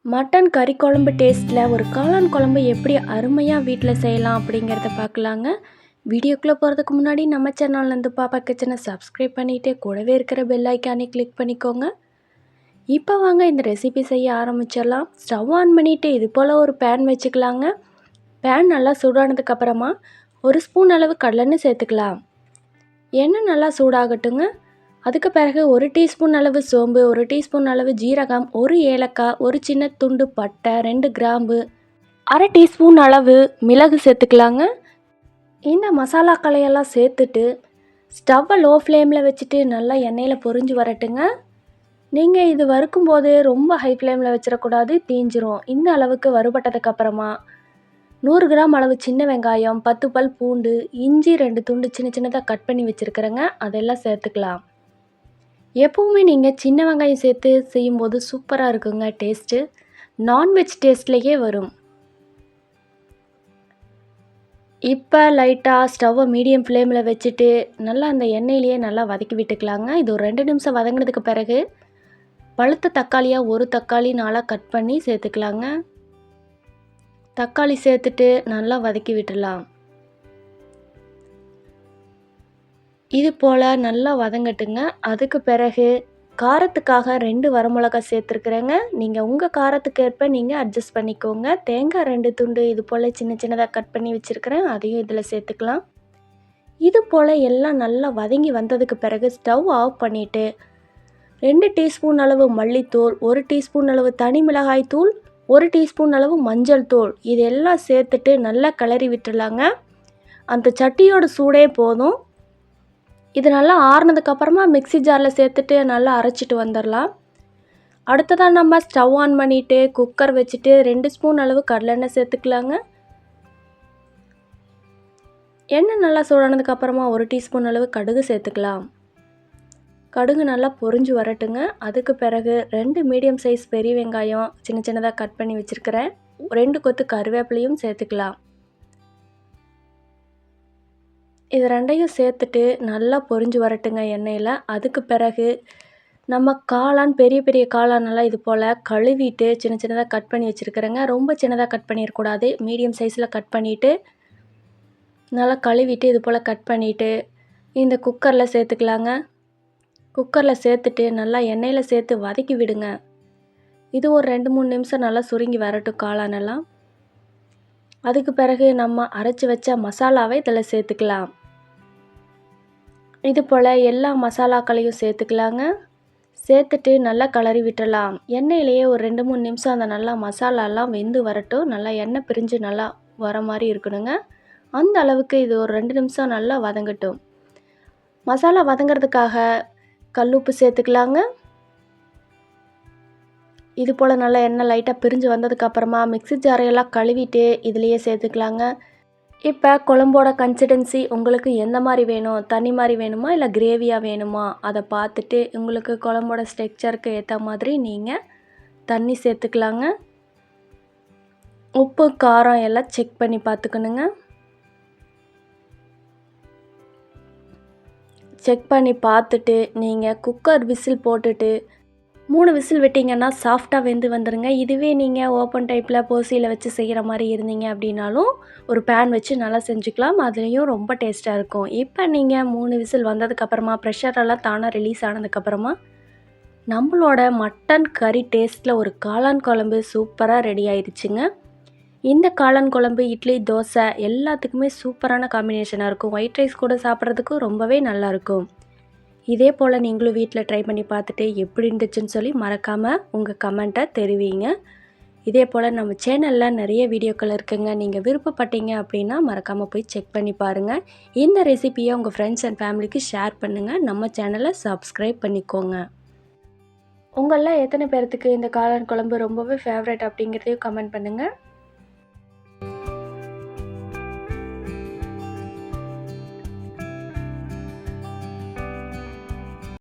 Mutton கறி குழம்பு டேஸ்ட்டில் ஒரு காளான் குழம்பு எப்படி அருமையாக வீட்டில் செய்யலாம் அப்படிங்கிறத பார்க்கலாங்க. வீடியோக்குள்ளே போகிறதுக்கு முன்னாடி நம்ம சேனல்லேருந்து பாப்பா கிச்சனை சப்ஸ்கிரைப் பண்ணிவிட்டு கூடவே இருக்கிற பெல் ஐக்கானே கிளிக் பண்ணிக்கோங்க. இப்போ வாங்க இந்த ரெசிபி செய்ய ஆரம்பிச்சிடலாம். ஸ்டவ் ஆன் பண்ணிவிட்டு இது போல் ஒரு பேன் வச்சுக்கலாங்க. பேன் நல்லா சூடானதுக்கப்புறமா ஒரு ஸ்பூன் அளவு கடலெண்ணெய் சேர்த்துக்கலாம். எண்ணெய் நல்லா சூடாகட்டுங்க. அதுக்கு பிறகு 1 டீஸ்பூன் அளவு சோம்பு, 1 டீஸ்பூன் அளவு ஜீரகம், 1 ஏலக்காய், ஒரு சின்ன துண்டு பட்டை, 2 கிராம்பு, அரை டீஸ்பூன் அளவு மிளகு சேர்த்துக்கலாங்க. இந்த மசாலாக்களையெல்லாம் சேர்த்துட்டு ஸ்டவ்வை லோ ஃப்ளேமில் வச்சுட்டு நல்லா எண்ணெயில் பொரிஞ்சு வரட்டுங்க. நீங்கள் இது வறுக்கும்போது ரொம்ப ஹை ஃப்ளேமில் வச்சிடக்கூடாது, தீஞ்சிரும். இந்த அளவுக்கு வறுபட்டதுக்கப்புறமா 100 கிராம் அளவு சின்ன வெங்காயம், 10 பல் பூண்டு, இஞ்சி 2 துண்டு சின்ன சின்னதாக கட் பண்ணி வச்சுருக்கிறேங்க, அதெல்லாம் சேர்த்துக்கலாம். எப்போவுமே நீங்கள் சின்ன வெங்காயம் சேர்த்து செய்யும்போது சூப்பராக இருக்குங்க டேஸ்ட்டு. நான்வெஜ் டேஸ்ட்லேயே வரும். இப்போ லைட்டாக ஸ்டவ்வை மீடியம் ஃப்ளேமில் வச்சுட்டு நல்லா அந்த எண்ணெயிலேயே நல்லா வதக்கி விட்டுக்கலாங்க. இது ஒரு 2 நிமிஷம் வதங்கினதுக்கு பிறகு பழுத்த தக்காளியாக ஒரு தக்காளி நாளாக கட் பண்ணி சேர்த்துக்கலாங்க. தக்காளி சேர்த்துட்டு நல்லா வதக்கி விட்டுடலாம். இது போல் நல்லா வதங்கட்டுங்க. அதுக்கு பிறகு காரத்துக்காக 2 வரமிளகாய் சேர்த்துருக்குறேங்க. நீங்கள் உங்கள் காரத்துக்கு ஏற்ப நீங்கள் அட்ஜஸ்ட் பண்ணிக்கோங்க. தேங்காய் 2 துண்டு இது போல் சின்ன சின்னதாக கட் பண்ணி வச்சுருக்கிறேன், அதையும் இதில் சேர்த்துக்கலாம். இது போல் எல்லாம் நல்லா வதங்கி வந்ததுக்கு பிறகு ஸ்டவ் ஆஃப் பண்ணிவிட்டு 2 டீஸ்பூன் அளவு மல்லித்தூள், 1 டீஸ்பூன் அளவு தனி மிளகாய் தூள், 1 டீஸ்பூன் அளவு மஞ்சள் தூள் இதெல்லாம் சேர்த்துட்டு நல்லா கிளறி விட்டுடலாங்க. அந்த சட்டியோட சூடே போதும். இது நல்லா ஆறுனதுக்கப்புறமா மிக்ஸி ஜாரில் சேர்த்துட்டு நல்லா அரைச்சிட்டு வந்துடலாம். அடுத்ததாக நம்ம ஸ்டவ் ஆன் பண்ணிவிட்டு குக்கர் வச்சுட்டு 2 ஸ்பூன் அளவு கடலெண்ணெய் சேர்த்துக்கலாங்க. எண்ணெய் நல்லா சூடானதுக்கப்புறமா 1 டீஸ்பூன் அளவு கடுகு சேர்த்துக்கலாம். கடுகு நல்லா பொரிஞ்சு வரட்டுங்க. அதுக்கு பிறகு 2 மீடியம் சைஸ் பெரிய வெங்காயம் சின்ன சின்னதாக கட் பண்ணி வச்சுருக்கிறேன், 2 கொத்து கருவேப்பிலையும் சேர்த்துக்கலாம். இது 2ஐயும் சேர்த்துட்டு நல்லா பொரிஞ்சு வரட்டுங்க எண்ணெயில். அதுக்கு பிறகு நம்ம காளான், பெரிய பெரிய காளானெல்லாம் இது போல் கழுவிட்டு சின்ன சின்னதாக கட் பண்ணி வச்சுருக்கிறேங்க. ரொம்ப சின்னதாக கட் பண்ணிடக்கூடாது, மீடியம் சைஸில் கட் பண்ணிவிட்டு நல்லா கழுவிட்டு இது போல் கட் பண்ணிவிட்டு இந்த குக்கரில் சேர்த்துக்கலாங்க. குக்கரில் சேர்த்துட்டு நல்லா எண்ணெயில் சேர்த்து வதக்கி விடுங்க. இது ஒரு 2-3 நிமிஷம் நல்லா சுருங்கி வரட்டும் காளானெல்லாம். அதுக்கு பிறகு நம்ம அரைச்சி வச்ச மசாலாவை இதில் சேர்த்துக்கலாம். இது போல் எல்லா மசாலாக்களையும் சேர்த்துக்கலாங்க. சேர்த்துட்டு நல்லா கிளறி விட்டுடலாம். எண்ணெயிலேயே ஒரு 2-3 நிமிஷம் அந்த நல்லா மசாலாலாம் வெந்து வரட்டும். நல்லா எண்ணெய் பிரிஞ்சு நல்லா வர மாதிரி இருக்கணுங்க. அந்த அளவுக்கு இது ஒரு 2 நிமிஷம் நல்லா வதங்கட்டும். மசாலா வதங்கிறதுக்காக கல்லுப்பு சேர்த்துக்கலாங்க. இது போல் நல்லா எண்ணெய் லைட்டாக பிரிஞ்சு வந்ததுக்கப்புறமா மிக்ஸி ஜாரையெல்லாம் கழுவிட்டு இதுலேயே சேர்த்துக்கலாங்க. இப்போ குழம்போட கன்சிஸ்டன்சி உங்களுக்கு எந்த மாதிரி வேணும், தண்ணி மாதிரி வேணுமா இல்லை கிரேவியாக வேணுமா, அதை பார்த்துட்டு உங்களுக்கு குழம்போட ஸ்ட்ரக்சருக்கு ஏற்ற மாதிரி நீங்கள் தண்ணி சேர்த்துக்கலாங்க. உப்பு காரம் எல்லாம் செக் பண்ணி பார்த்துக்கணுங்க. செக் பண்ணி பார்த்துட்டு நீங்கள் குக்கர் விசில் போட்டுட்டு 3 விசில் விட்டிங்கன்னா சாஃப்டாக வெந்து வந்துடுங்க. இதுவே நீங்கள் ஓப்பன் டைப்பில் போசியில் வச்சு செய்கிற மாதிரி இருந்தீங்க அப்படின்னாலும் ஒரு பேன் வச்சு நல்லா செஞ்சுக்கலாம். அதுலேயும் ரொம்ப டேஸ்ட்டாக இருக்கும். இப்போ நீங்கள் 3 விசில் வந்ததுக்கப்புறமா ப்ரெஷரெல்லாம் தானாக ரிலீஸ் ஆனதுக்கப்புறமா நம்மளோட மட்டன் கறி டேஸ்ட்டில் ஒரு காளான் குழம்பு சூப்பராக ரெடி ஆயிடுச்சுங்க. இந்த காளான் குழம்பு இட்லி, தோசை எல்லாத்துக்குமே சூப்பரான காம்பினேஷனாக இருக்கும். ஒயிட் ரைஸ் கூட சாப்பிட்றதுக்கும் ரொம்பவே நல்லாயிருக்கும். இதே போல் நீங்களும் வீட்டில் ட்ரை பண்ணி பார்த்துட்டு எப்படி இருந்துச்சுன்னு சொல்லி மறக்காமல் உங்கள் கமெண்ட்டை தெரிவிங்க. இதே போல் நம்ம சேனலில் நிறைய வீடியோக்கள் இருக்குங்க. நீங்கள் விருப்பப்பட்டீங்க அப்படின்னா மறக்காமல் போய் செக் பண்ணி பாருங்கள். இந்த ரெசிபியை உங்கள் ஃப்ரெண்ட்ஸ் அண்ட் ஃபேமிலிக்கு ஷேர் பண்ணுங்கள். நம்ம சேனலை சப்ஸ்கிரைப் பண்ணிக்கோங்க. உங்களில் எத்தனை பேர்த்துக்கு இந்த காளான் குழம்பு ரொம்பவே ஃபேவரட் அப்படிங்கிறதையும் கமெண்ட் பண்ணுங்கள்.